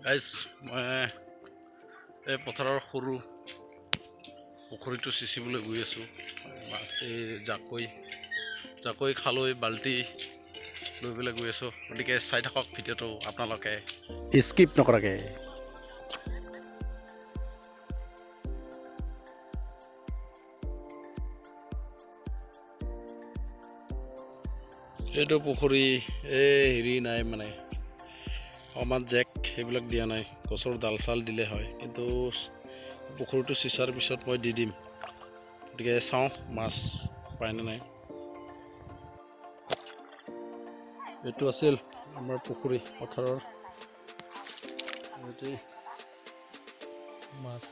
Guys মই এই পথাৰৰ সৰু পুখুৰীটো সিঁচিবলৈ গৈ আছোঁ। মাছ এই জাকৈ খালৈ বাল্টি লৈ পেলাই গৈ আছোঁ। গতিকে চাই থাকক ভিডিঅ'টো আপোনালোকে স্কিপ নকৰাকৈ। এইটো পুখুৰী হেৰি নাই মানে অকণমান জেক সেইবিলাক দিয়া নাই, গছৰ ডাল চাল দিলে হয়, কিন্তু পুখুৰীটো সিঁচাৰ পিছত মই দি দিম। গতিকে চাওঁ মাছ পায়নে নাই। এইটো আছিল আমাৰ পুখুৰী পথাৰৰ মাছ।